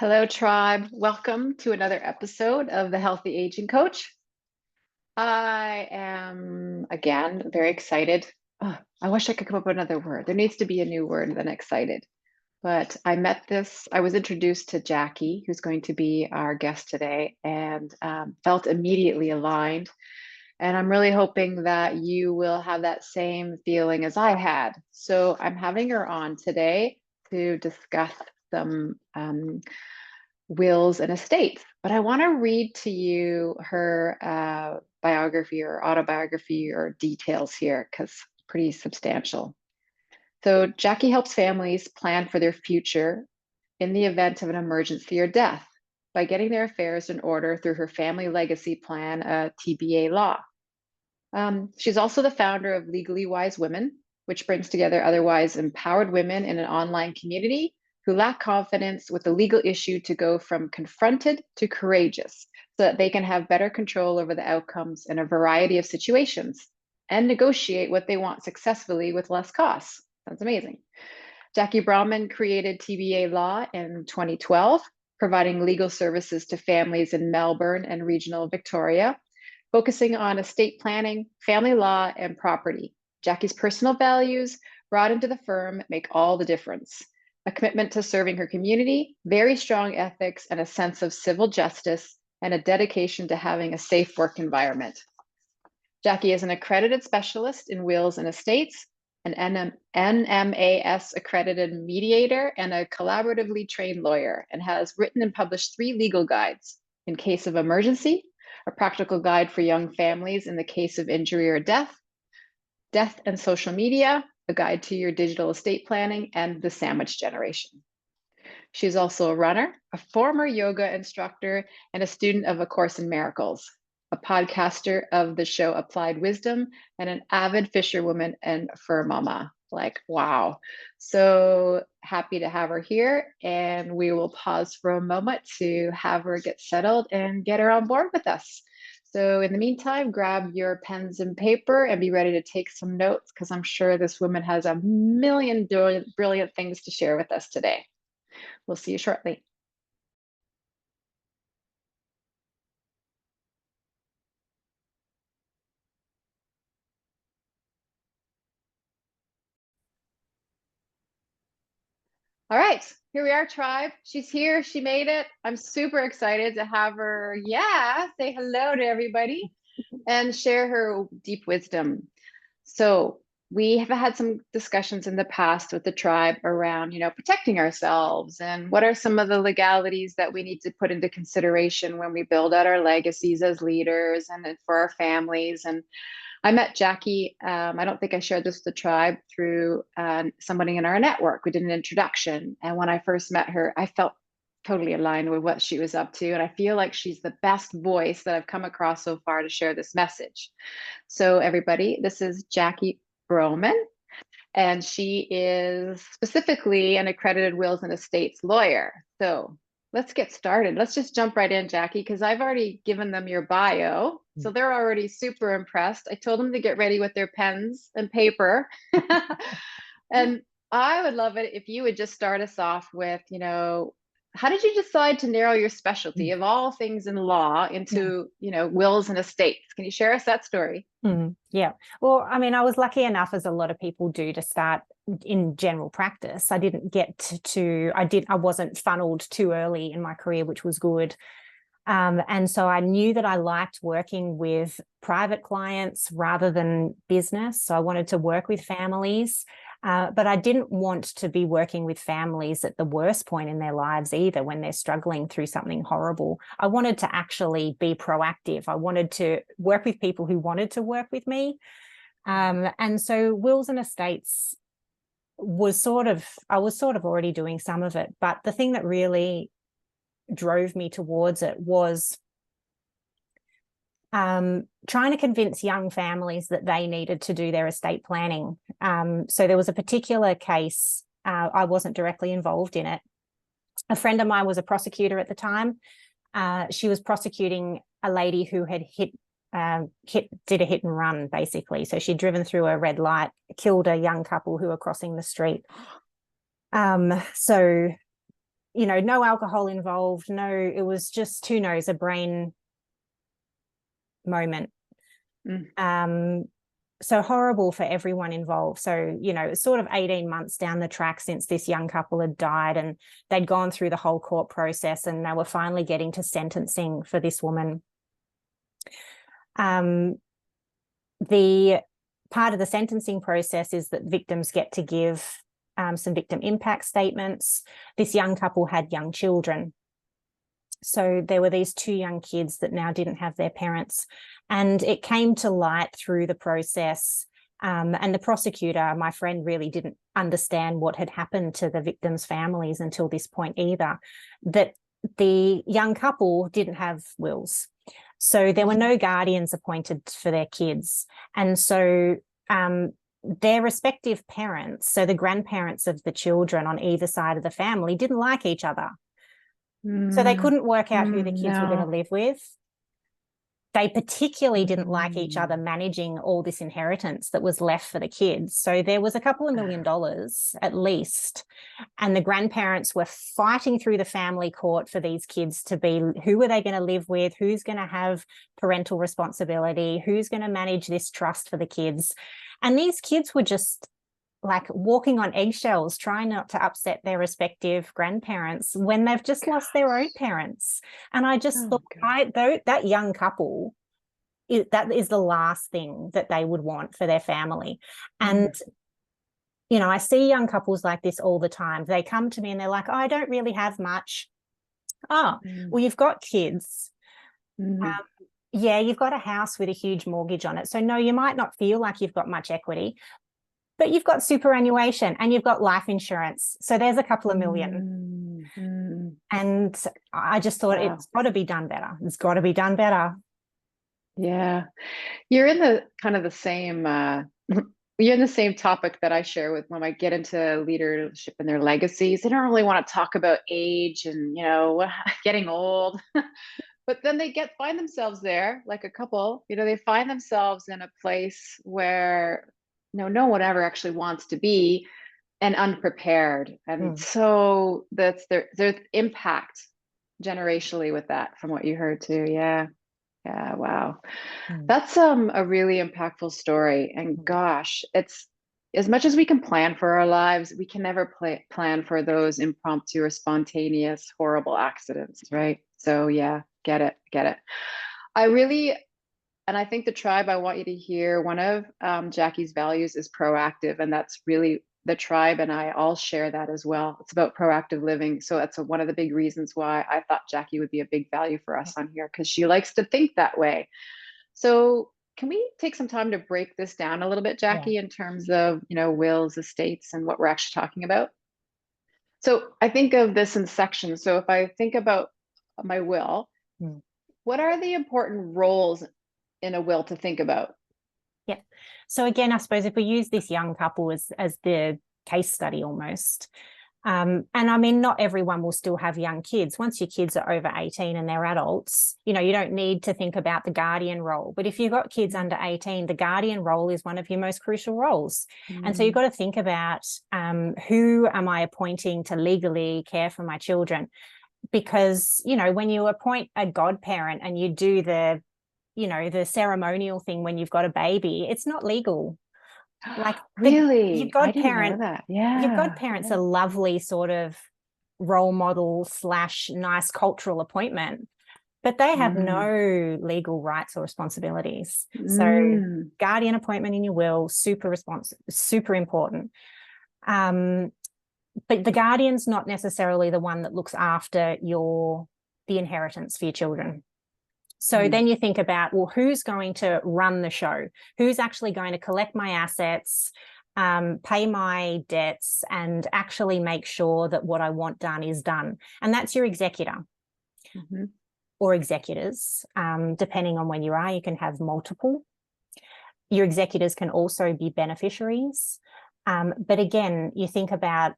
Hello, tribe. Welcome to another episode of the Healthy Aging Coach. I am, again, very excited. I wish I could come up with another word. There needs to be a new word than excited. But I was introduced to Jacqui, who's going to be our guest today, and felt immediately aligned. And I'm really hoping that you will have that same feeling as I had. So I'm having her on today to discuss some wills and estates. But I want to read to you her biography or autobiography or details here because pretty substantial. So Jacqui helps families plan for their future in the event of an emergency or death by getting their affairs in order through her family legacy plan, TBA law. She's also the founder of Legally Wise Women, which brings together otherwise empowered women in an online community who lack confidence with the legal issue to go from confronted to courageous so that they can have better control over the outcomes in a variety of situations and negotiate what they want successfully with less costs. Sounds amazing. Jacqui Brauman created TBA Law in 2012, providing legal services to families in Melbourne and regional Victoria, focusing on estate planning, family law, and property. Jacqui's personal values brought into the firm make all the difference. A commitment to serving her community, very strong ethics, and a sense of civil justice, and a dedication to having a safe work environment. Jacqui is an accredited specialist in wills and estates, an NMAS accredited mediator, and a collaboratively trained lawyer, and has written and published 3 legal guides in case of emergency, a practical guide for young families in the case of injury or death, death and social media, a guide to your digital estate planning, and the sandwich generation. She's also a runner, a former yoga instructor, and a student of A Course in Miracles, a podcaster of the show Applied Wisdom, and an avid fisherwoman and fur mama. Like, wow. So happy to have her here. And we will pause for a moment to have her get settled and get her on board with us. So in the meantime, grab your pens and paper and be ready to take some notes because I'm sure this woman has a million brilliant things to share with us today. We'll see you shortly. All right, here we are, tribe. She's here. She made it. I'm super excited to have her, say hello to everybody and share her deep wisdom. So we have had some discussions in the past with the tribe around, protecting ourselves and what are some of the legalities that we need to put into consideration when we build out our legacies as leaders and for our families. And I met Jacqui. I don't think I shared this with the tribe through somebody in our network. We did an introduction. And when I first met her, I felt totally aligned with what she was up to. And I feel like she's the best voice that I've come across so far to share this message. So, everybody, this is Jacqui Brauman, and she is specifically an accredited wills and estates lawyer. So, let's get started. Let's just jump right in, Jacqui, because I've already given them your bio. So they're already super impressed. I told them to get ready with their pens and paper. And I would love it if you would just start us off with, how did you decide to narrow your specialty of all things in law into, wills and estates? Can you share us that story? Yeah. Well, I mean, I was lucky enough, as a lot of people do, to start in general practice. I didn't get I wasn't funneled too early in my career, which was good. And so I knew that I liked working with private clients rather than business. So I wanted to work with families. But I didn't want to be working with families at the worst point in their lives either, when they're struggling through something horrible. I wanted to actually be proactive. I wanted to work with people who wanted to work with me. And so wills and estates I was sort of already doing some of it. But the thing that really drove me towards it was trying to convince young families that they needed to do their estate planning. So there was a particular case, I wasn't directly involved in it. A friend of mine was a prosecutor at the time. She was prosecuting a lady who had did a hit and run, basically. So she'd driven through a red light, killed a young couple who were crossing the street. So no alcohol involved. No, it was just, who knows, a brain moment. So horrible for everyone involved. So, it's sort of 18 months down the track since this young couple had died, and they'd gone through the whole court process, and they were finally getting to sentencing for this woman. The part of the sentencing process is that victims get to give some victim impact statements. This young couple had young children. So there were these 2 young kids that now didn't have their parents. And it came to light through the process. And the prosecutor, my friend, really didn't understand what had happened to the victims' families until this point either, that the young couple didn't have wills. So there were no guardians appointed for their kids. And so their respective parents, so the grandparents of the children on either side of the family, didn't like each other. So they couldn't work out who the kids were going to live with. They particularly didn't like each other managing all this inheritance that was left for the kids. So there was a couple of $1 million at least. And the grandparents were fighting through the family court for these kids to be, who were they going to live with? Who's going to have parental responsibility? Who's going to manage this trust for the kids? And these kids were just like walking on eggshells, trying not to upset their respective grandparents when they've just lost their own parents. And I just thought, that young couple, that is the last thing that they would want for their family. And, I see young couples like this all the time. They come to me and they're like, oh, I don't really have much. Oh, well, you've got kids. Yeah, you've got a house with a huge mortgage on it. So no, you might not feel like you've got much equity, but you've got superannuation and you've got life insurance. So there's a couple of million. And I just thought, it's got to be done better. It's got to be done better. Yeah. You're in the kind of the same, you're in the same topic that I share with when I get into leadership and their legacies. They don't really want to talk about age and, getting old. But then they find themselves there, like a couple, they find themselves in a place where no one ever actually wants to be, and unprepared. And so that's there's impact generationally with that, from what you heard too. Yeah. Wow. That's a really impactful story. And gosh, it's, as much as we can plan for our lives, we can never plan for those impromptu or spontaneous horrible accidents, right? So yeah, get it. And I think the tribe, I want you to hear, one of Jacquie's values is proactive. And that's really, the tribe and I all share that as well. It's about proactive living. So that's one of the big reasons why I thought Jacquie would be a big value for us on here, because she likes to think that way. So can we take some time to break this down a little bit, Jacquie, in terms of, wills, estates, and what we're actually talking about? So I think of this in sections. So if I think about my will, what are the important roles in a will to think about? Yeah. So again, I suppose if we use this young couple as the case study almost, and I mean, not everyone will still have young kids. Once your kids are over 18 and they're adults, you don't need to think about the guardian role. But if you've got kids under 18, the guardian role is one of your most crucial roles. And so you've got to think about who am I appointing to legally care for my children? Because, when you appoint a godparent and you do the ceremonial thing when you've got a baby, it's not legal. Like really, your godparent, I didn't know that. Yeah, your godparent's a lovely sort of role model / nice cultural appointment, but they have no legal rights or responsibilities. So guardian appointment in your will, super important. But the guardian's not necessarily the one that looks after the inheritance for your children. So then you think about, well, who's going to run the show? Who's actually going to collect my assets, pay my debts, and actually make sure that what I want done is done? And that's your executor or executors. Depending on when you are, you can have multiple. Your executors can also be beneficiaries. But again, you think about,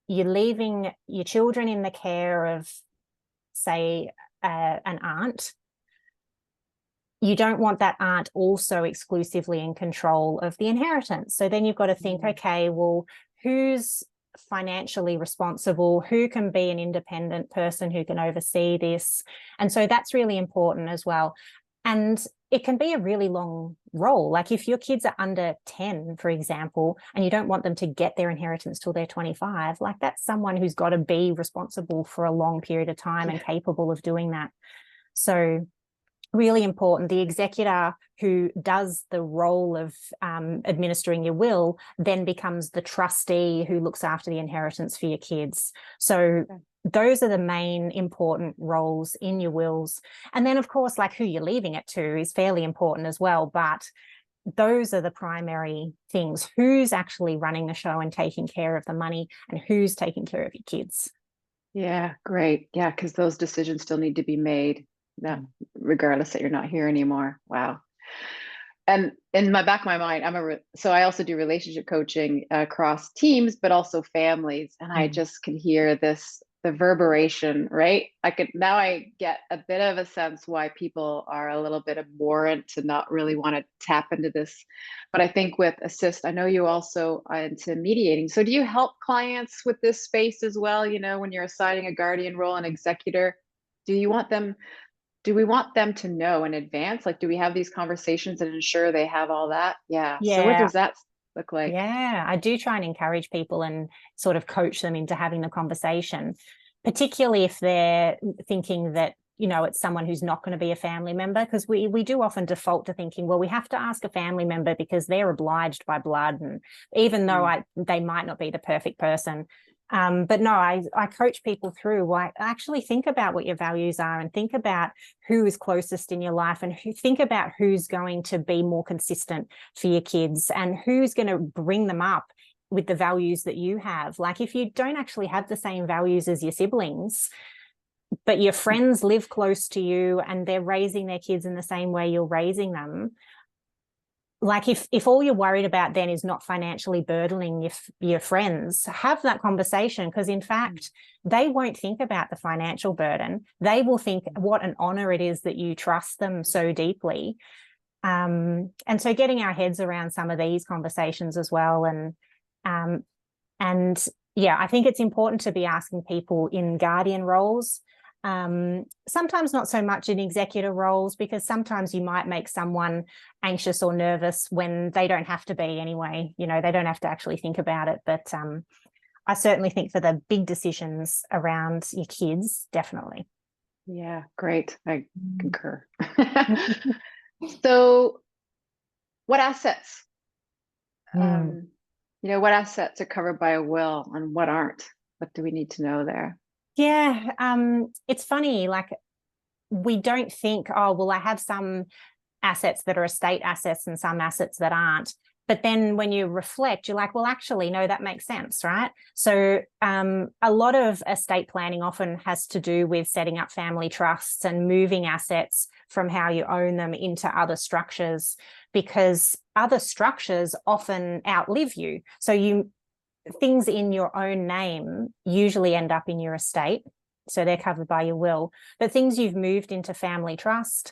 you're leaving your children in the care of, say, an aunt. You don't want that aunt also exclusively in control of the inheritance. So then you've got to think, okay, well, who's financially responsible, who can be an independent person who can oversee this. And so that's really important as well. And it can be a really long role. Like if your kids are under 10, for example, and you don't want them to get their inheritance till they're 25, like that's someone who's got to be responsible for a long period of time and capable of doing that. So really important. The executor who does the role of administering your will then becomes the trustee who looks after the inheritance for your kids. So those are the main important roles in your wills. And then, of course, like who you're leaving it to is fairly important as well. But those are the primary things. Who's actually running the show and taking care of the money, and who's taking care of your kids. Yeah, great. Yeah, because those decisions still need to be made, regardless that you're not here anymore. Wow. And in my back of my mind, so I also do relationship coaching across teams, but also families. And I just can hear the reverberation, right? Now I get a bit of a sense why people are a little bit abhorrent to not really want to tap into this. But I think with Assist, I know you also are into mediating. So do you help clients with this space as well? You know, when you're assigning a guardian role and executor, do we want them to know in advance? Like, do we have these conversations and ensure they have all that? Yeah. So what does that look like? Yeah, I do try and encourage people and sort of coach them into having the conversation, particularly if they're thinking that, you know, it's someone who's not going to be a family member, because we do often default to thinking, well, we have to ask a family member because they're obliged by blood. And even though they might not be the perfect person. But no, I coach people through, actually think about what your values are and think about who is closest in your life, and think about who's going to be more consistent for your kids and who's going to bring them up with the values that you have. Like if you don't actually have the same values as your siblings, but your friends live close to you and they're raising their kids in the same way you're raising them, like if all you're worried about then is not financially burdening your friends, have that conversation, because in fact, they won't think about the financial burden. They will think what an honor it is that you trust them so deeply. And so getting our heads around some of these conversations as well. And yeah, I think it's important to be asking people in guardian roles, sometimes not so much in executor roles, because sometimes you might make someone anxious or nervous when they don't have to be anyway. You know, they don't have to actually think about it. But I certainly think for the big decisions around your kids, definitely. Yeah, great. I concur. So what assets? You know, what assets are covered by a will and what aren't? What do we need to know there? Yeah, it's funny, like we don't think, oh, well, I have some assets that are estate assets and some assets that aren't. But then when you reflect, you're like, well, actually, no, that makes sense, right? So a lot of estate planning often has to do with setting up family trusts and moving assets from how you own them into other structures, because other structures often outlive you. So things in your own name usually end up in your estate, so they're covered by your will. But things you've moved into family trust,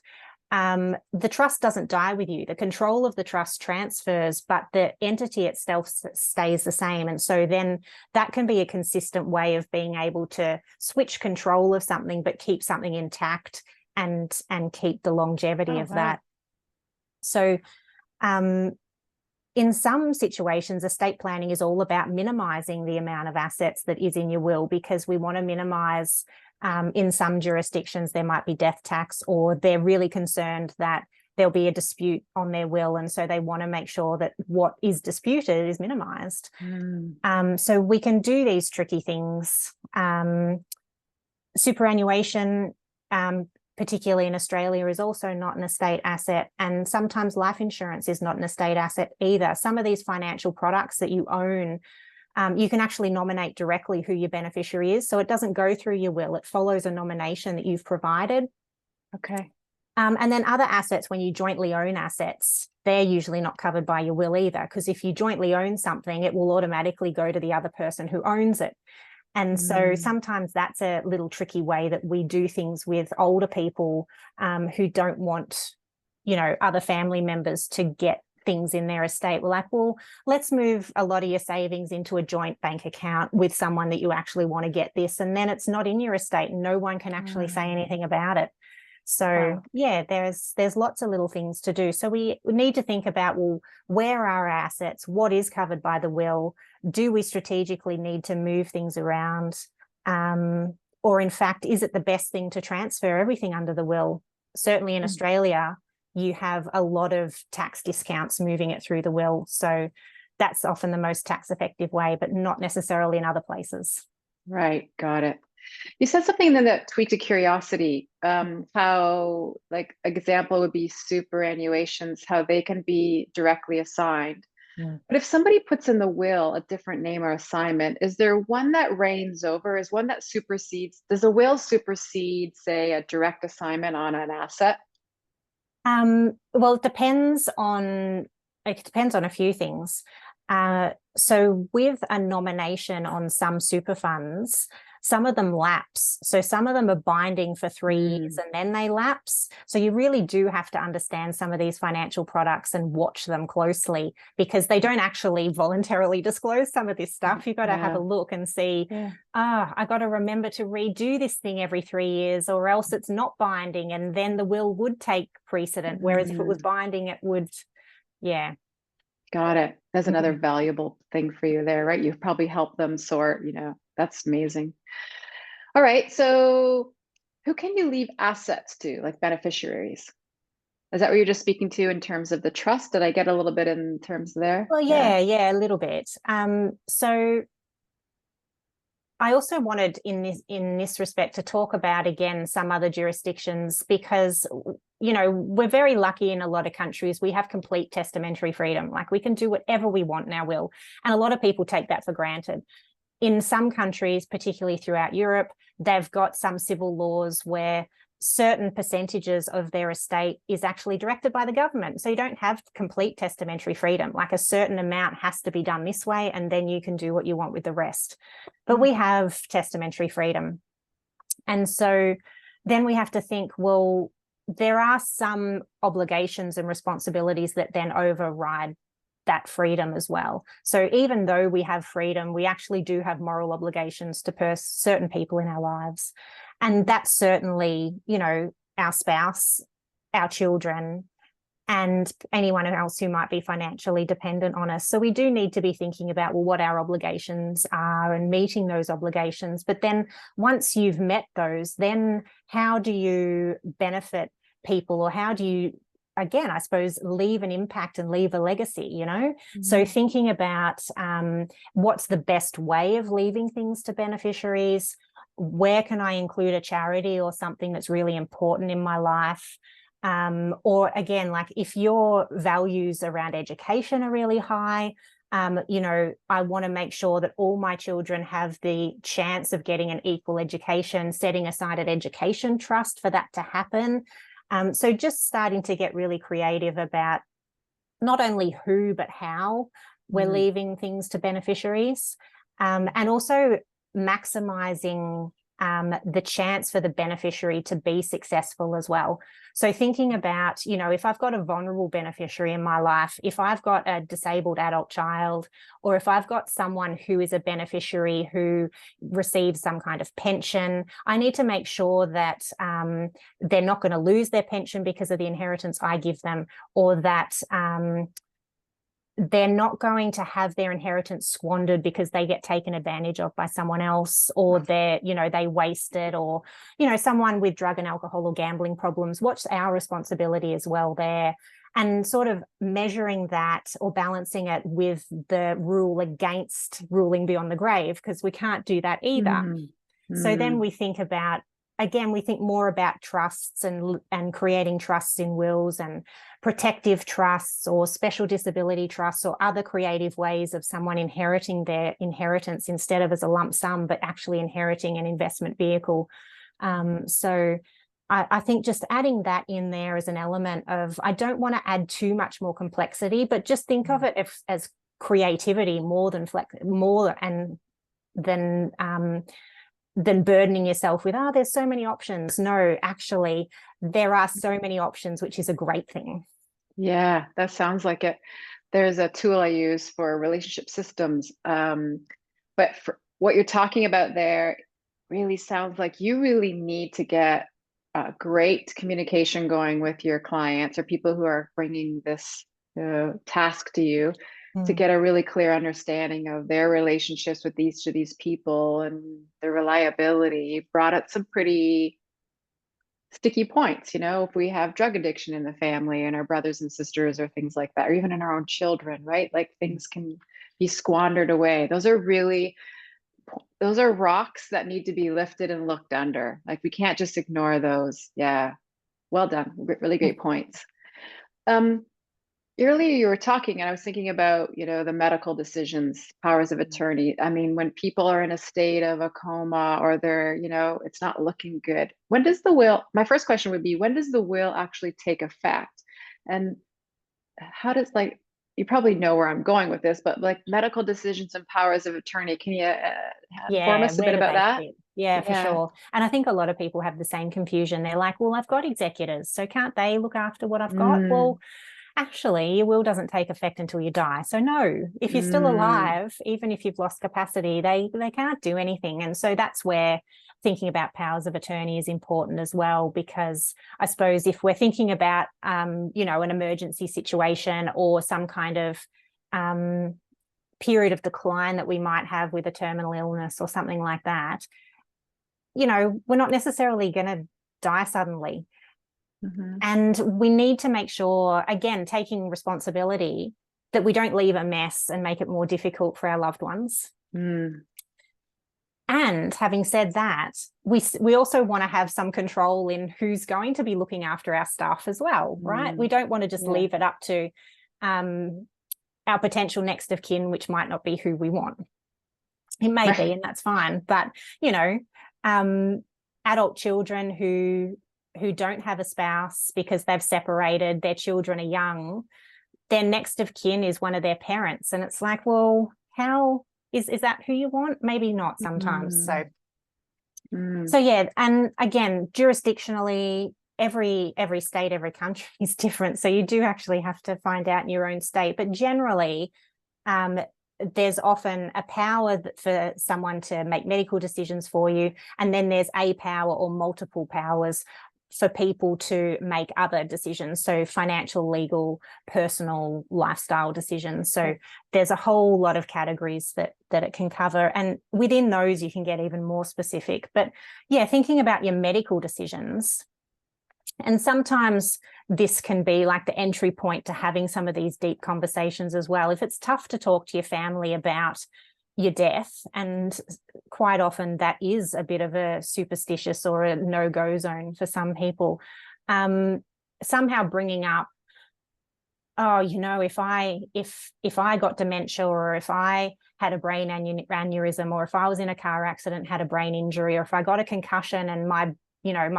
the trust doesn't die with you. The control of the trust transfers, but the entity itself stays the same. And so then that can be a consistent way of being able to switch control of something, but keep something intact and keep the longevity of that. So in some situations, estate planning is all about minimizing the amount of assets that is in your will, because we want to minimize, in some jurisdictions, there might be death tax, or they're really concerned that there'll be a dispute on their will. And so they want to make sure that what is disputed is minimized. So we can do these tricky things. Superannuation, particularly in Australia, is also not an estate asset. And sometimes life insurance is not an estate asset either. Some of these financial products that you own, you can actually nominate directly who your beneficiary is. So it doesn't go through your will. It follows a nomination that you've provided. Okay. And then other assets, when you jointly own assets, they're usually not covered by your will either, because if you jointly own something, it will automatically go to the other person who owns it. And so sometimes that's a little tricky way that we do things with older people who don't want, you know, other family members to get things in their estate. We're like, well, let's move a lot of your savings into a joint bank account with someone that you actually want to get this, and then it's not in your estate and no one can actually say anything about it. So Wow. yeah, there's lots of little things to do. So we need to think about, well, where are our assets? What is covered by the will? Do we strategically need to move things around? Or in fact, is it the best thing to transfer everything under the will? Certainly in Australia, you have a lot of tax discounts moving it through the will. So that's often the most tax effective way, but not necessarily in other places. Right. Got it. You said something then that tweaked a curiosity. How, like, example would be superannuations, how they can be directly assigned. But if somebody puts in the will a different name or assignment, is there one that reigns over? Is one that supersedes? Does a will supersede, say, a direct assignment on an asset? Well, it depends on a few things. So with a nomination on some super funds, some of them lapse. So some of them are binding for 3 years and then they lapse. So you really do have to understand some of these financial products and watch them closely, because they don't actually voluntarily disclose some of this stuff. You've got to have a look and see, I got to remember to redo this thing every 3 years, or else it's not binding. And then the will would take precedent. Whereas if it was binding, it would, Got it. That's another valuable thing for you there, right? You've probably helped them sort, that's amazing. All right. So who can you leave assets to, like beneficiaries? Is that what you're just speaking to in terms of the trust? Did I get a little bit in terms there? Well, yeah, a little bit. So I also wanted in this respect to talk about, again, some other jurisdictions, because, we're very lucky in a lot of countries. We have complete testamentary freedom. Like, we can do whatever we want in our will. And a lot of people take that for granted. In some countries, particularly throughout Europe, they've got some civil laws where certain percentages of their estate is actually directed by the government. So you don't have complete testamentary freedom. Like, a certain amount has to be done this way, and then you can do what you want with the rest. But we have testamentary freedom. And so then we have to think, well, there are some obligations and responsibilities that then override that freedom as well. So even though we have freedom, we actually do have moral obligations to certain people in our lives. And that's certainly, our spouse, our children, and anyone else who might be financially dependent on us. So we do need to be thinking about, well, what our obligations are and meeting those obligations. But then once you've met those, then how do you benefit people, or how do you, again, I suppose, leave an impact and leave a legacy, So thinking about what's the best way of leaving things to beneficiaries, where can I include a charity or something that's really important in my life? Or again, like, if your values around education are really high, I want to make sure that all my children have the chance of getting an equal education, setting aside an education trust for that to happen. So just starting to get really creative about not only who, but how we're leaving things to beneficiaries, and also maximizing the chance for the beneficiary to be successful as well. So thinking about, if I've got a vulnerable beneficiary in my life, if I've got a disabled adult child, or if I've got someone who is a beneficiary who receives some kind of pension, I need to make sure that they're not going to lose their pension because of the inheritance I give them, or that they're not going to have their inheritance squandered because they get taken advantage of by someone else, or they waste it, or, someone with drug and alcohol or gambling problems. What's our responsibility as well there? And sort of measuring that or balancing it with the rule against ruling beyond the grave, because we can't do that either. So then we think about, again, we think more about trusts and creating trusts in wills, and protective trusts or special disability trusts, or other creative ways of someone inheriting their inheritance instead of as a lump sum, but actually inheriting an investment vehicle. So I think just adding that in there as an element of, I don't want to add too much more complexity, but just think of it as creativity more than than burdening yourself with, there's so many options. No, actually, there are so many options, which is a great thing. Yeah, that sounds like it. There's a tool I use for relationship systems. But for what you're talking about there really sounds like you really need to get great communication going with your clients or people who are bringing this task to you to Mm. get a really clear understanding of their relationships with each of these people and their reliability. You brought up some pretty sticky points, if we have drug addiction in the family and our brothers and sisters or things like that, or even in our own children, right? Like things can be squandered away. Those are rocks that need to be lifted and looked under. Like we can't just ignore those. Yeah. Well done. Really great points. Um, Earlier you were talking and I was thinking about, the medical decisions, powers of attorney. I mean, when people are in a state of a coma or they're, it's not looking good. When does the will, my first question would be, when does the will actually take effect? And how does you probably know where I'm going with this, but like medical decisions and powers of attorney, can you inform Yeah, us a where bit do about they that? fit? Yeah, for Yeah. sure. And I think a lot of people have the same confusion. They're like, well, I've got executors, so can't they look after what I've got? Mm, Well, actually, your will doesn't take effect until you die. So no, if you're still mm, alive, even if you've lost capacity, they can't do anything. And so that's where thinking about powers of attorney is important as well, because I suppose if we're thinking about an emergency situation or some kind of period of decline that we might have with a terminal illness or something like that, we're not necessarily going to die suddenly. mhm. And we need to make sure, again, taking responsibility, that we don't leave a mess and make it more difficult for our loved ones. Mm, And having said that, we also want to have some control in who's going to be looking after our stuff as well, right? We mm, don't want to just yeah. leave it up to our potential next of kin, which might not be who we want. It may be, Right. and that's fine. But um, adult children who don't have a spouse because they've separated, their children are young, their next of kin is one of their parents, and it's like, well, how is that who you want? Maybe not sometimes. So Mm, mm, so yeah, and again, jurisdictionally, every state, every country is different. So you do actually have to find out in your own state. But generally, um, there's often a power for someone to make medical decisions for you, and then there's a power or multiple powers for people to make other decisions, so financial, legal, personal, lifestyle decisions. So there's a whole lot of categories that it can cover, and within those you can get even more specific. But yeah, thinking about your medical decisions, and sometimes this can be like the entry point to having some of these deep conversations as well. If it's tough to talk to your family about your death, and quite often that is a bit of a superstitious or a no-go zone for some people, somehow bringing up, oh, if I got dementia, or if I had a brain aneurysm, or if I was in a car accident, had a brain injury, or if I got a concussion and my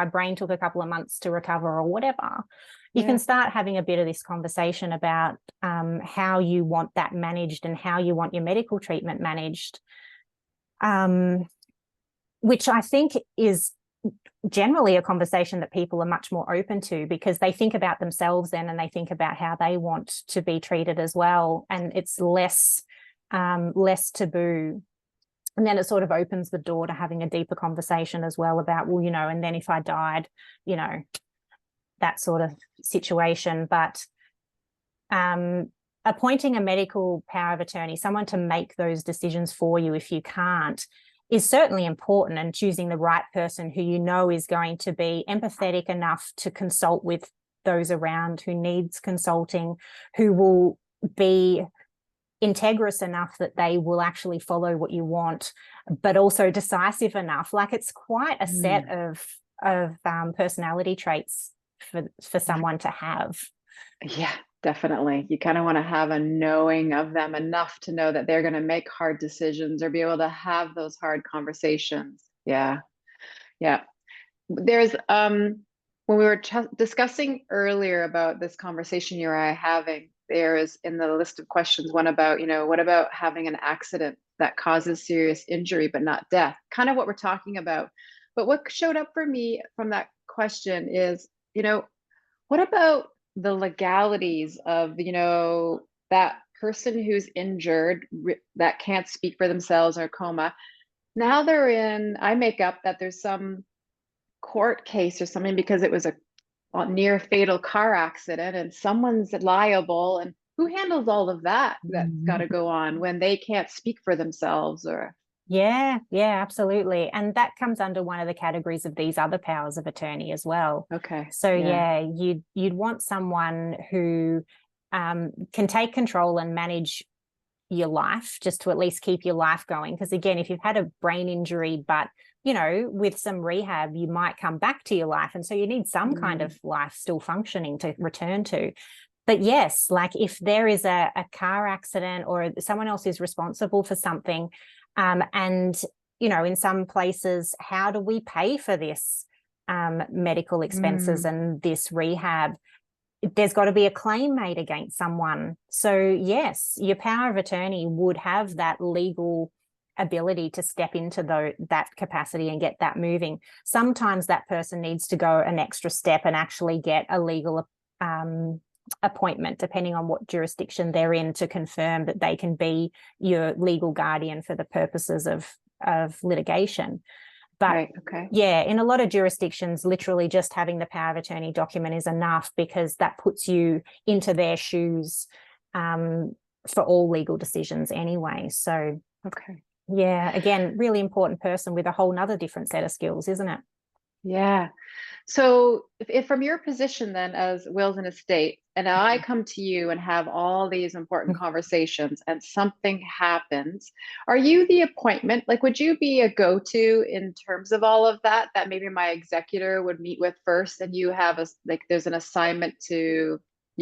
brain took a couple of months to recover, or whatever, you can yeah. start having a bit of this conversation about how you want that managed and how you want your medical treatment managed, which I think is generally a conversation that people are much more open to, because they think about themselves then, and they think about how they want to be treated as well, and it's less taboo. And then it sort of opens the door to having a deeper conversation as well about, well, and then if I died, that sort of situation. But appointing a medical power of attorney, someone to make those decisions for you if you can't, is certainly important, and choosing the right person who is going to be empathetic enough to consult with those around who needs consulting, who will be integrous enough that they will actually follow what you want, but also decisive enough. Like, it's quite a set Mm. of personality traits for someone to have. Yeah, definitely. You kind of want to have a knowing of them enough to know that they're going to make hard decisions or be able to have those hard conversations. Yeah. Yeah. There's when we were discussing earlier about this conversation you and I having, there is in the list of questions one about, what about having an accident that causes serious injury but not death? Kind of what we're talking about. But what showed up for me from that question is, what about the legalities of, that person who's injured that can't speak for themselves or coma. Now they're in, I make up that there's some court case or something because it was a near fatal car accident and someone's liable. And who handles all of that that's got to go on when they can't speak for themselves or? Yeah, yeah, absolutely. And that comes under one of the categories of these other powers of attorney as well. Okay. So yeah, you'd want someone who can take control and manage your life, just to at least keep your life going. Because again, if you've had a brain injury, but with some rehab, you might come back to your life. And so you need some kind of life still functioning to return to. But yes, like if there is a car accident or someone else is responsible for something, and in some places, how do we pay for this medical expenses and this rehab? There's got to be a claim made against someone. So yes, your power of attorney would have that legal ability to step into that capacity and get that moving. Sometimes that person needs to go an extra step and actually get a legal appointment, depending on what jurisdiction they're in, to confirm that they can be your legal guardian for the purposes of litigation. But right, okay. Yeah, in a lot of jurisdictions, literally just having the power of attorney document is enough, because that puts you into their shoes for all legal decisions anyway. So, okay. Yeah, again, really important person with a whole nother different set of skills, isn't it? Yeah. So if from your position then as wills and estate, and I come to you and have all these important conversations and something happens, are you the appointment? Like, would you be a go-to in terms of all of that, that maybe my executor would meet with first, and you have there's an assignment you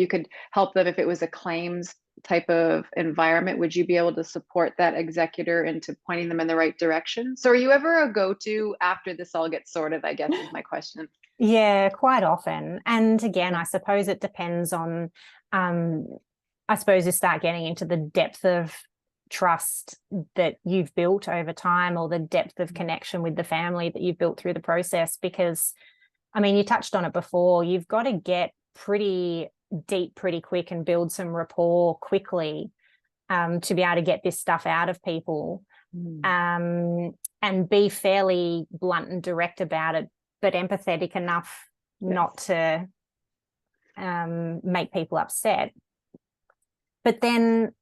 could help them if it was a claims type of environment? Would you be able to support that executor into pointing them in the right direction? So are you ever a go-to after this all gets sorted, I guess is my question. Yeah, quite often. And again, I suppose it depends on, I suppose you start getting into the depth of trust that you've built over time, or the depth of connection with the family that you've built through the process. Because, I mean, you touched on it before, you've got to get pretty deep pretty quick and build some rapport quickly to be able to get this stuff out of people, and be fairly blunt and direct about it, but empathetic enough not to make people upset. But then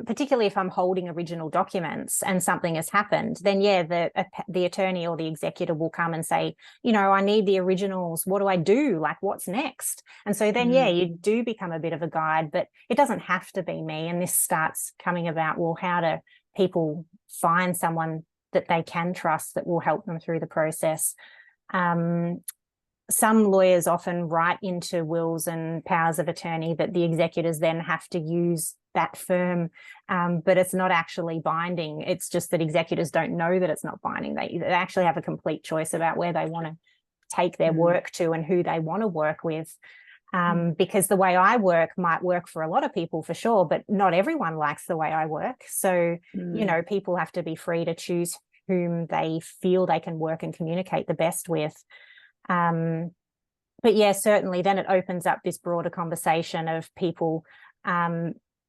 particularly if I'm holding original documents and something has happened, then yeah, the attorney or the executor will come and say, I need the originals. What do I do? Like, what's next? And so then, yeah, you do become a bit of a guide, but it doesn't have to be me. And this starts coming about, well, how do people find someone that they can trust that will help them through the process? Some lawyers often write into wills and powers of attorney that the executors then have to use that firm, but it's not actually binding. It's just that executors don't know that it's not binding. They actually have a complete choice about where they want to take their work to and who they want to work with. Because the way I work might work for a lot of people for sure, but not everyone likes the way I work. So, people have to be free to choose whom they feel they can work and communicate the best with. But yeah, certainly then it opens up this broader conversation of people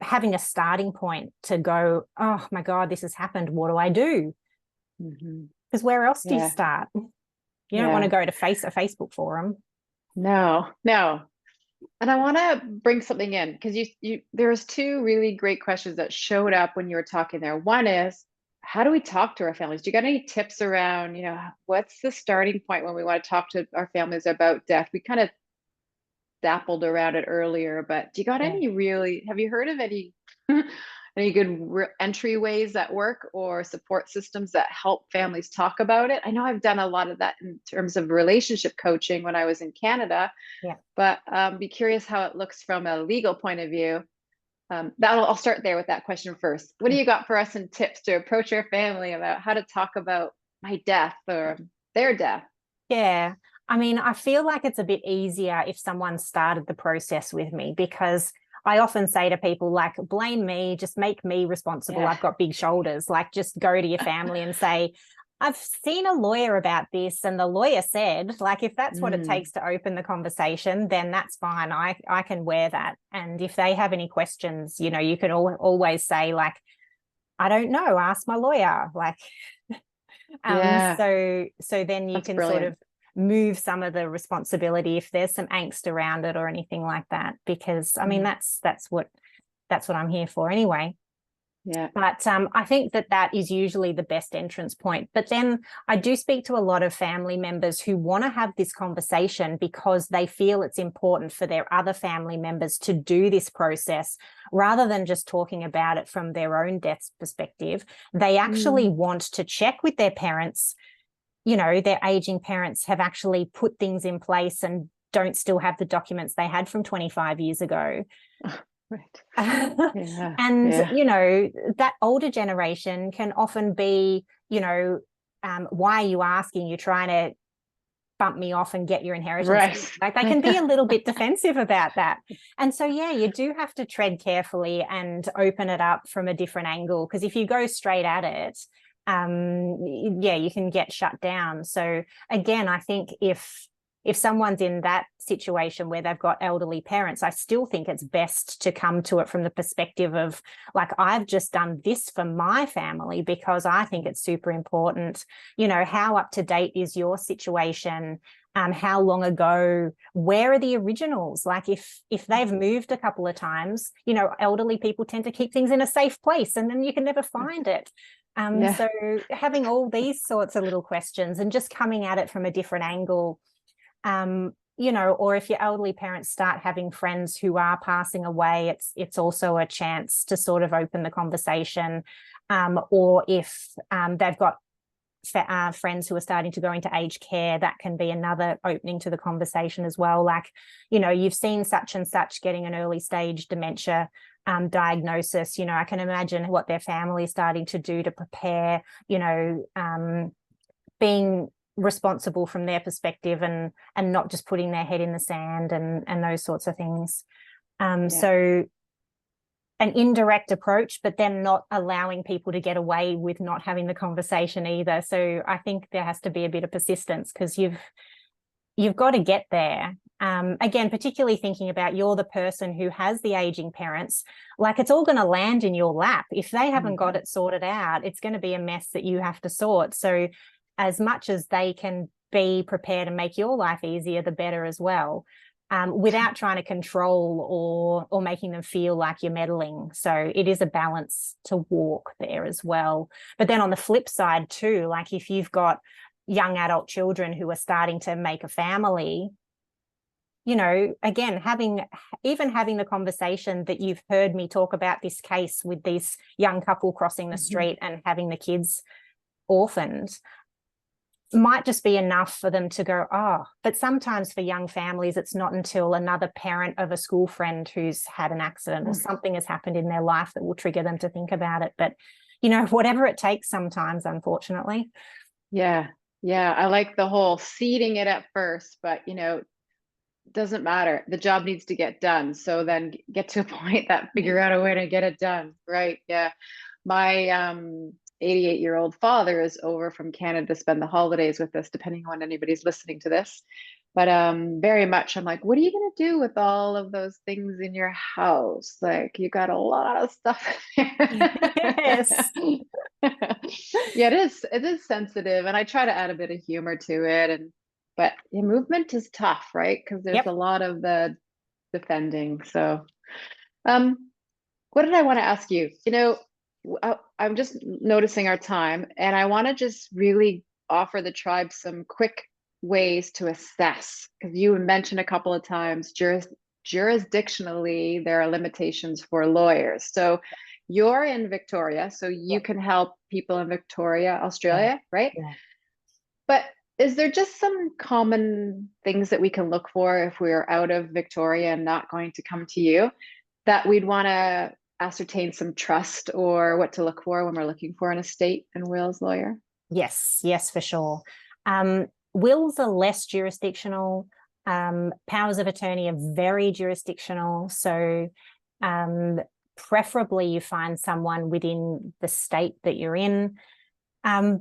having a starting point to go, oh my God, this has happened. What do I do? Because where else do you start? You don't want to go to a Facebook forum. No. And I want to bring something in, because there's two really great questions that showed up when you were talking there. One is, how do we talk to our families? Do you got any tips around, what's the starting point when we want to talk to our families about death? We kind of dappled around it earlier, but do you got have you heard of any any good entryways that work, or support systems that help families talk about it? I know I've done a lot of that in terms of relationship coaching when I was in Canada, but be curious how it looks from a legal point of view. I'll start there with that question first. What do you got for us in tips to approach our family about how to talk about my death or their death? Yeah. I mean, I feel like it's a bit easier if someone started the process with me, because I often say to people, like, blame me, just make me responsible. I've got big shoulders. Like, just go to your family and say, I've seen a lawyer about this, and the lawyer said, like, if that's what it Mm, takes to open the conversation, then that's fine. I can wear that. And if they have any questions, you know, you can always say, like, I don't know, ask my lawyer. Like, yeah, so then you that's can sort brilliant. of move some of the responsibility if there's some angst around it or anything like that. Because I mean, Mm, that's what I'm here for anyway. yeah. But I think that is usually the best entrance point. But then I do speak to a lot of family members who want to have this conversation because they feel it's important for their other family members to do this process rather than just talking about it from their own death's perspective. They actually Mm, want to check with their parents, you know, their aging parents have actually put things in place and don't still have the documents they had from 25 years ago. right. Yeah, And, yeah. you know, that older generation can often be, you know, why are you asking? You're trying to bump me off and get your inheritance. Right. Like, they can be a little bit defensive about that. And so, yeah, you do have to tread carefully and open it up from a different angle, because if you go straight at it, yeah, you can get shut down. So again, I think if someone's in that situation where they've got elderly parents, I still think it's best to come to it from the perspective of, like, I've just done this for my family because I think it's super important. You know, how up to date is your situation? How long ago? Where are the originals? Like, if they've moved a couple of times, you know, elderly people tend to keep things in a safe place and then you can never find it. Yeah. So having all these sorts of little questions and just coming at it from a different angle, you know, or if your elderly parents start having friends who are passing away, it's also a chance to sort of open the conversation. Or if they've got friends who are starting to go into aged care, that can be another opening to the conversation as well. Like, you know, you've seen such and such getting an early stage dementia diagnosis. You know, I can imagine what their family is starting to do to prepare, you know, being responsible from their perspective and not just putting their head in the sand and those sorts of things. Yeah. So an indirect approach, but then not allowing people to get away with not having the conversation either. So I think there has to be a bit of persistence, because you've got to get there. Again, particularly thinking about you're the person who has the aging parents, like, it's all going to land in your lap. If they haven't got Mhm. it sorted out, it's going to be a mess that you have to sort. So as much as they can be prepared and make your life easier, the better as well, without trying to control or making them feel like you're meddling. So it is a balance to walk there as well. But then on the flip side too, like, if you've got young adult children who are starting to make a family, you know, again, having the conversation that you've heard me talk about this case with this young couple crossing the Mhm. street and having the kids orphaned might just be enough for them to go, oh. But sometimes for young families, it's not until another parent of a school friend who's had an accident or something has happened in their life that will trigger them to think about it. But, you know, whatever it takes sometimes, unfortunately. Yeah. Yeah. I like the whole seeding it at first, but doesn't matter. The job needs to get done. So then get to a point that figure out a way to get it done. Right. Yeah. My 88-year-old father is over from Canada to spend the holidays with us, depending on when anybody's listening to this. But very much I'm like, what are you gonna do with all of those things in your house? Like, you got a lot of stuff in there. Yes. Yeah, it is sensitive, and I try to add a bit of humor to it. And but yeah, movement is tough, right? Because there's Yep. a lot of the defending. So um what did I want to ask you? I'm just noticing our time, and I want to just really offer the tribe some quick ways to assess, because you mentioned a couple of times jurisdictionally there are limitations for lawyers. So you're in Victoria, so you Yep. can help people in Victoria, Yeah. Australia, right? Yeah. But is there just some common things that we can look for if we're out of Victoria and not going to come to you, that we'd want to ascertain some trust or what to look for when we're looking for an estate and wills lawyer? Yes. Yes, for sure. Wills are less jurisdictional. Powers of attorney are very jurisdictional. So preferably you find someone within the state that you're in.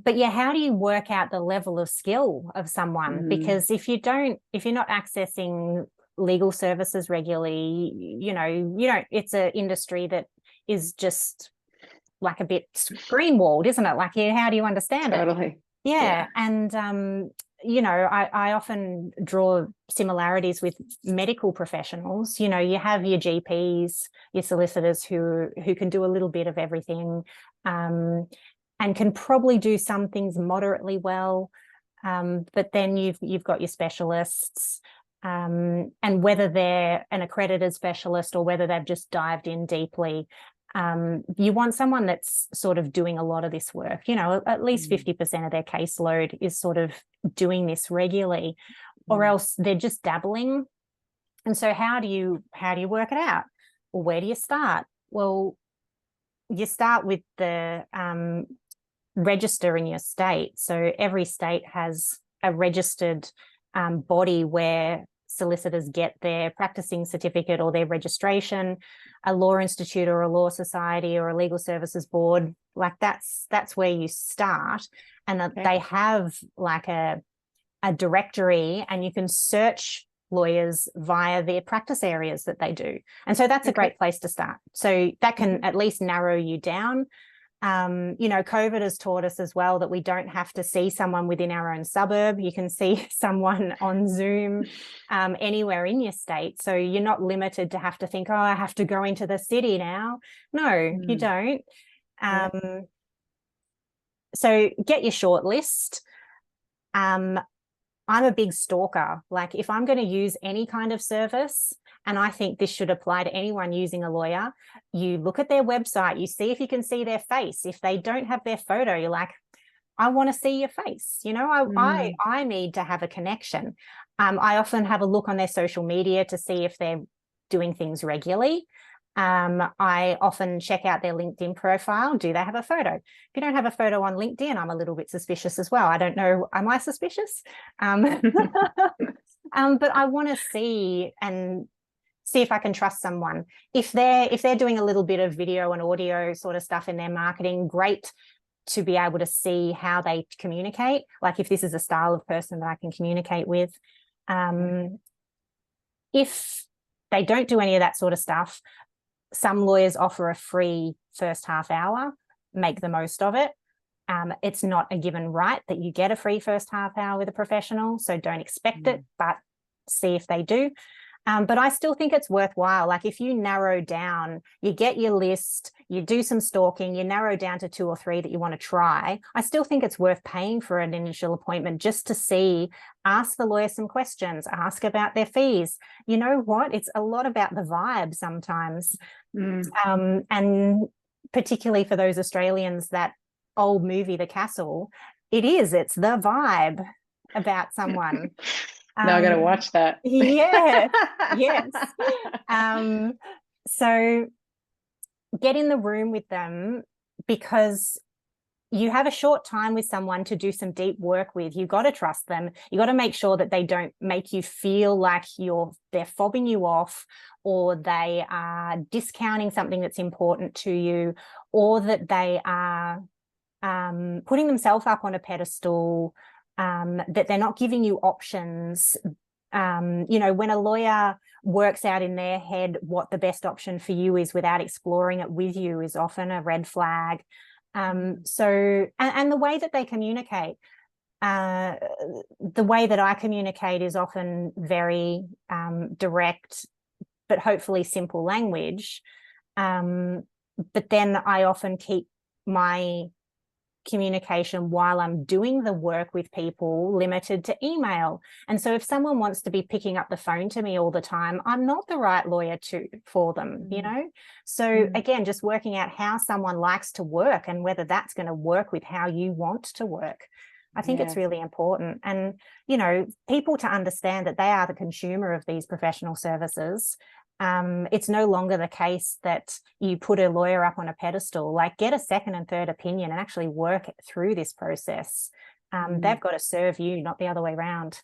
But yeah, how do you work out the level of skill of someone? Mm, Because if you're not accessing legal services regularly, it's an industry that is just like a bit greenwalled, isn't it? Like, yeah, how do you understand it? totally. Yeah. Yeah. And, I often draw similarities with medical professionals. You have your GPs, your solicitors who can do a little bit of everything, and can probably do some things moderately well. But then you've got your specialists, and whether they're an accredited specialist or whether they've just dived in deeply, you want someone that's sort of doing a lot of this work. At least 50% of their caseload is sort of doing this regularly, or else they're just dabbling. And so how do you work it out? Well, where do you start? Well, you start with the register in your state. So every state has a registered body where solicitors get their practicing certificate or their registration, a law institute or a law society or a legal services board. Like that's where you start. And Okay. they have like a directory, and you can search lawyers via their practice areas that they do. And so that's a great place to start. So that can at least narrow you down. COVID has taught us as well that we don't have to see someone within our own suburb. You can see someone on Zoom anywhere in your state. So you're not limited to have to think, oh, I have to go into the city now. No, you don't. So get your short list. I'm a big stalker. Like if I'm going to use any kind of service, and I think this should apply to anyone using a lawyer, you look at their website, you see if you can see their face. If they don't have their photo, you're like, I want to see your face. I need to have a connection. I often have a look on their social media to see if they're doing things regularly. I often check out their LinkedIn profile. Do they have a photo? If you don't have a photo on LinkedIn, I'm a little bit suspicious as well. I don't know. Am I suspicious? But I want to see if I can trust someone. If they're doing a little bit of video and audio sort of stuff in their marketing, great to be able to see how they communicate. Like if this is a style of person that I can communicate with. If they don't do any of that sort of stuff, some lawyers offer a free first half hour. Make the most of it. It's not a given right that you get a free first half hour with a professional, so don't expect it, but see if they do. But I still think it's worthwhile. Like if you narrow down, you get your list, you do some stalking, you narrow down to 2 or 3 that you want to try. I still think it's worth paying for an initial appointment just to see, ask the lawyer some questions, ask about their fees. You know what? It's a lot about the vibe sometimes. And particularly for those Australians, that old movie, The Castle, it's the vibe about someone. Now I got to watch that. Yeah. Yes. So get in the room with them, because you have a short time with someone to do some deep work with. You've got to trust them. You got to make sure that they don't make you feel like they're fobbing you off, or they are discounting something that's important to you, or that they are putting themselves up on a pedestal, that they're not giving you options. When a lawyer works out in their head what the best option for you is without exploring it with you is often a red flag. So the way that they communicate, the way that I communicate is often very direct, but hopefully simple language. But then I often keep my communication while I'm doing the work with people limited to email. And so if someone wants to be picking up the phone to me all the time, I'm not the right lawyer for them, So again, just working out how someone likes to work and whether that's going to work with how you want to work. I think it's really important. And, people to understand that they are the consumer of these professional services. It's no longer the case that you put a lawyer up on a pedestal. Like, get a second and third opinion and actually work through this process. They've got to serve you, not the other way around.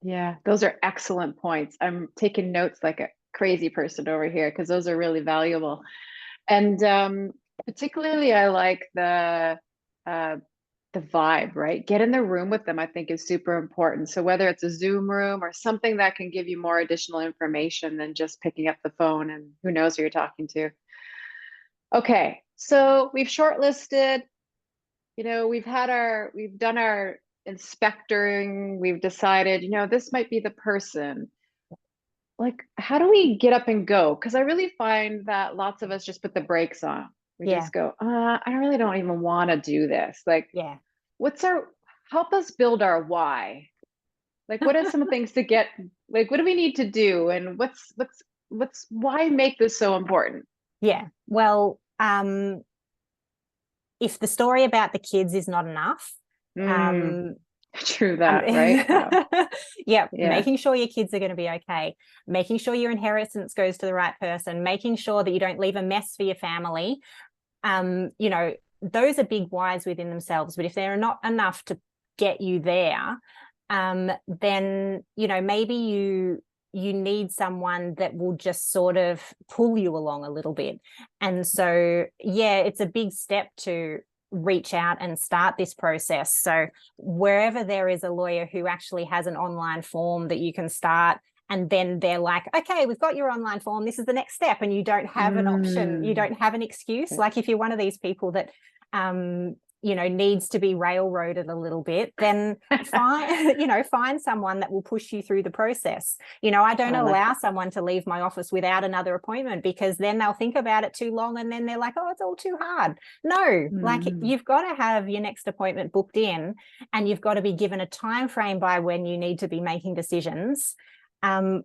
Yeah, those are excellent points. I'm taking notes like a crazy person over here, because those are really valuable. And particularly I like the the vibe, right? Get in the room with them, I think is super important. So whether it's a Zoom room or something that can give you more additional information than just picking up the phone and who knows who you're talking to. Okay, so we've shortlisted, we've done our inspectoring, we've decided, this might be the person. Like, how do we get up and go? Because I really find that lots of us just put the brakes on. We Yeah. just go, I really don't even want to do this. Like, Yeah. help us build our why? Like, what are some things to get, like, what do we need to do? And why make this so important? Yeah. Well, if the story about the kids is not enough, True that, right? Wow. Yeah, Yeah. making sure your kids are going to be okay, making sure your inheritance goes to the right person, making sure that you don't leave a mess for your family. Those are big whys within themselves. But if they're not enough to get you there, then, maybe you need someone that will just sort of pull you along a little bit. And so, yeah, it's a big step to reach out and start this process. So wherever there is a lawyer who actually has an online form that you can start, and then they're like, okay, we've got your online form, this is the next step, and you don't have an option, you don't have an excuse. Like if you're one of these people that needs to be railroaded a little bit, then find someone that will push you through the process. I don't allow someone to leave my office without another appointment, because then they'll think about it too long and then they're like, oh, it's all too hard. No, like you've got to have your next appointment booked in, and you've got to be given a time frame by when you need to be making decisions.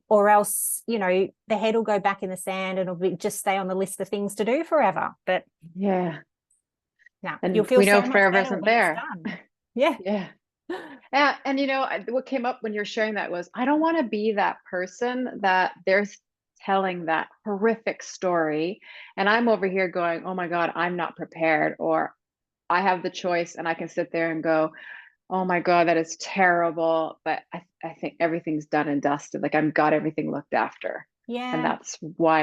Or else, the head will go back in the sand and it'll just stay on the list of things to do forever. But yeah. Yeah, and you'll feel we know so much forever better isn't when there. it's done. Yeah. Yeah. And what came up when you're sharing that was, I don't want to be that person that they're telling that horrific story, and I'm over here going, oh my God, I'm not prepared, or I have the choice and I can sit there and go, oh my God, that is terrible. But I think everything's done and dusted. Like, I've got everything looked after. Yeah. And that's why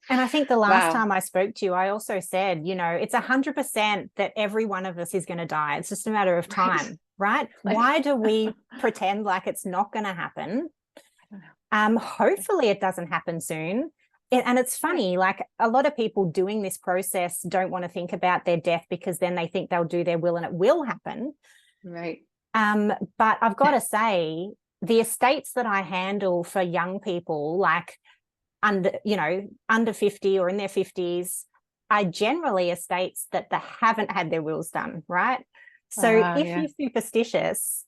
And I think the last Wow. time I spoke to you, I also said, it's 100% that every one of us is going to die. It's just a matter of time, right? Why do we pretend like it's not going to happen? Hopefully it doesn't happen soon. And it's funny, like a lot of people doing this process don't want to think about their death, because then they think they'll do their will and it will happen. Right. But I've got to say, the estates that I handle for young people, like under 50 or in their 50s, are generally estates that they haven't had their wills done, right? So if you're superstitious,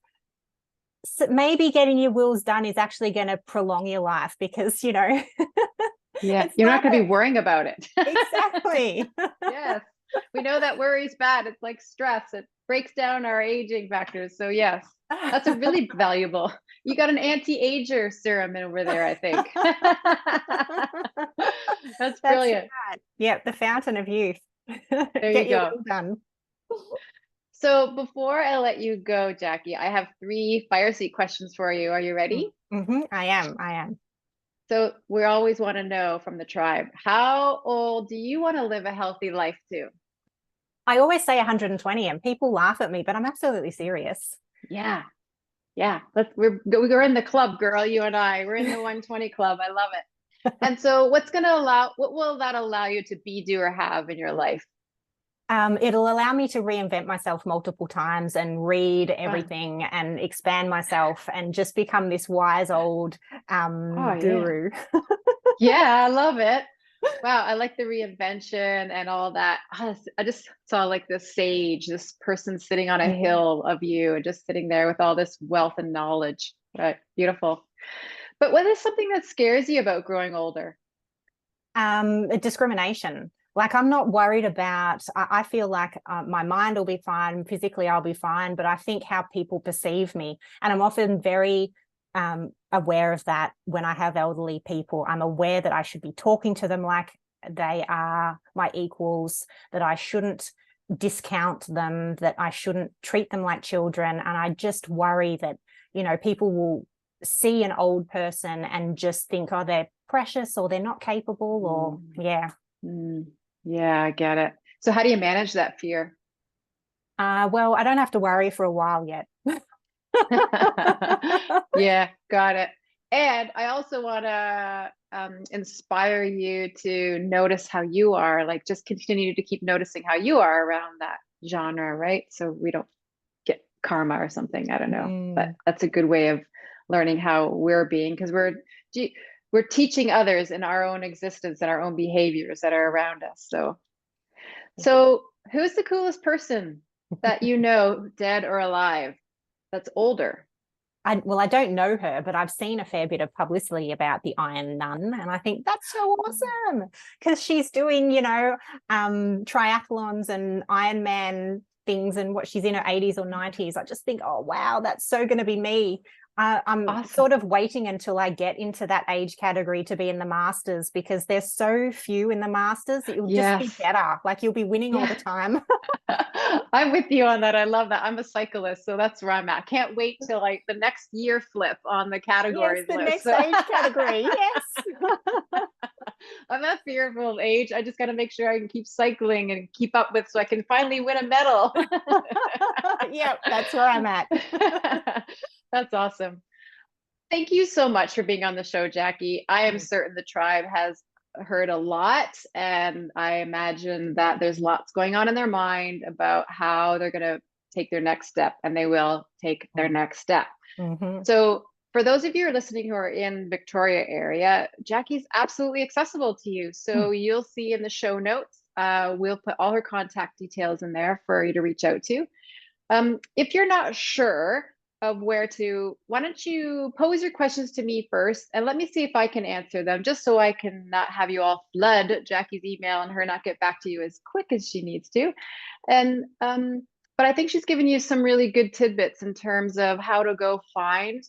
so maybe getting your wills done is actually going to prolong your life, because you're not going to be worrying about it. Exactly. Yes, we know that worry is bad. It's like stress. It breaks down our aging factors. So yes, that's a really valuable. You got an anti-ager serum over there, I think. That's brilliant. Right. Yep, the fountain of youth. There Get you your go. will done. So before I let you go, Jacqui, I have 3 fire seat questions for you. Are you ready? I am. So we always want to know from the tribe, how old do you want to live a healthy life to? I always say 120, and people laugh at me, but I'm absolutely serious. Yeah. We're in the club, girl. You and I, we're in the 120 club. I love it. And so what will that allow you to be, do, or have in your life? It'll allow me to reinvent myself multiple times and read everything and expand myself and just become this wise old guru. Yeah, I love it. Wow, I like the reinvention and all that. I just saw like this sage, this person sitting on a hill of you, and just sitting there with all this wealth and knowledge. Right, beautiful. But what is something that scares you about growing older? Discrimination. Like, I'm not worried about, I feel like my mind will be fine, physically I'll be fine, but I think how people perceive me. And I'm often very aware of that when I have elderly people. I'm aware that I should be talking to them like they are my equals, that I shouldn't discount them, that I shouldn't treat them like children. And I just worry that, people will see an old person and just think, oh, they're precious, or they're not capable, or Yeah, I get it. So how do you manage that fear? Well, I don't have to worry for a while yet. Yeah, got it. And I also want to inspire you to notice how you are, like just continue to keep noticing how you are around that genre, right? So we don't get karma or something. I don't know, but Mm. that's a good way of learning how we're being because we're teaching others in our own existence and our own behaviors that are around us. So who's the coolest person that you know, dead or alive, that's older? Well, I don't know her, but I've seen a fair bit of publicity about the Iron Nun, and I think that's so awesome because she's doing, triathlons and Ironman things, and what she's in her 80s or 90s. I just think, oh wow, that's so going to be me. I'm Awesome. sort of waiting until I get into that age category to be in the Masters because there's so few in the Masters that you'll just be Yes. better. Like you'll be winning all Yeah. the time. I'm with you on that. I love that. I'm a cyclist, so that's where I'm at. Can't wait till like the next year flip on the Yes, categories the list. next So age category. Yes. I'm not fearful of age. I just got to make sure I can keep cycling and keep up with so I can finally win a medal. Yeah, that's where I'm at. That's awesome. Thank you so much for being on the show, Jackie. I am certain the tribe has heard a lot, and I imagine that there's lots going on in their mind about how they're going to take their next step, and they will take their next step. Mm-hmm. So, for those of you who are listening who are in Victoria area, Jackie's absolutely accessible to you. So you'll see in the show notes, we'll put all her contact details in there for you to reach out to. If you're not sure of where to, why don't you pose your questions to me first and let me see if I can answer them, just so I can not have you all flood Jackie's email and her not get back to you as quick as she needs to. And but I think she's given you some really good tidbits in terms of how to go find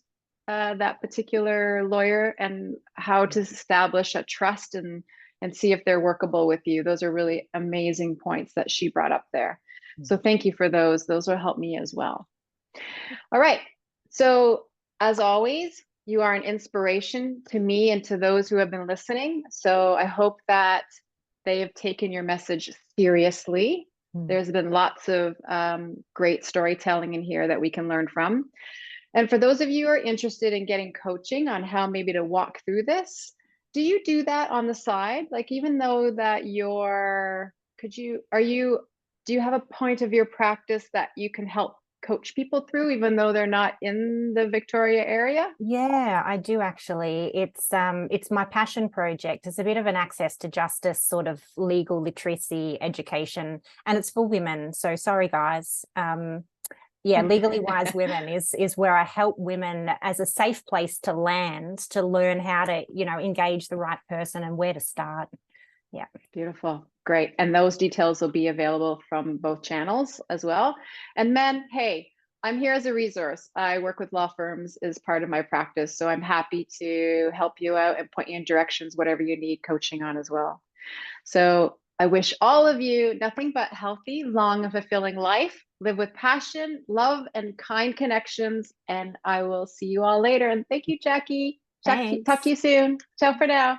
that particular lawyer and how to establish a trust and see if they're workable with you. Those are really amazing points that she brought up there. So thank you for those. Those will help me as well. All right. So as always, you are an inspiration to me and to those who have been listening. So I hope that they have taken your message seriously. There's been lots of great storytelling in here that we can learn from. And for those of you who are interested in getting coaching on how maybe to walk through this, do you do that on the side? Like, even though that do you have a point of your practice that you can help coach people through, even though they're not in the Victoria area? Yeah, I do actually. It's my passion project. It's a bit of an access to justice sort of legal literacy education, and it's for women. So sorry guys. Yeah, Legally Wise Women is where I help women as a safe place to land, to learn how to, engage the right person and where to start. Yeah. Beautiful. Great. And those details will be available from both channels as well. And then, hey, I'm here as a resource. I work with law firms as part of my practice. So I'm happy to help you out and point you in directions, whatever you need coaching on as well. So I wish all of you nothing but healthy, long, and fulfilling life. Live with passion, love, and kind connections. And I will see you all later. And thank you, Jackie. Talk to Thanks. you soon. Ciao for now.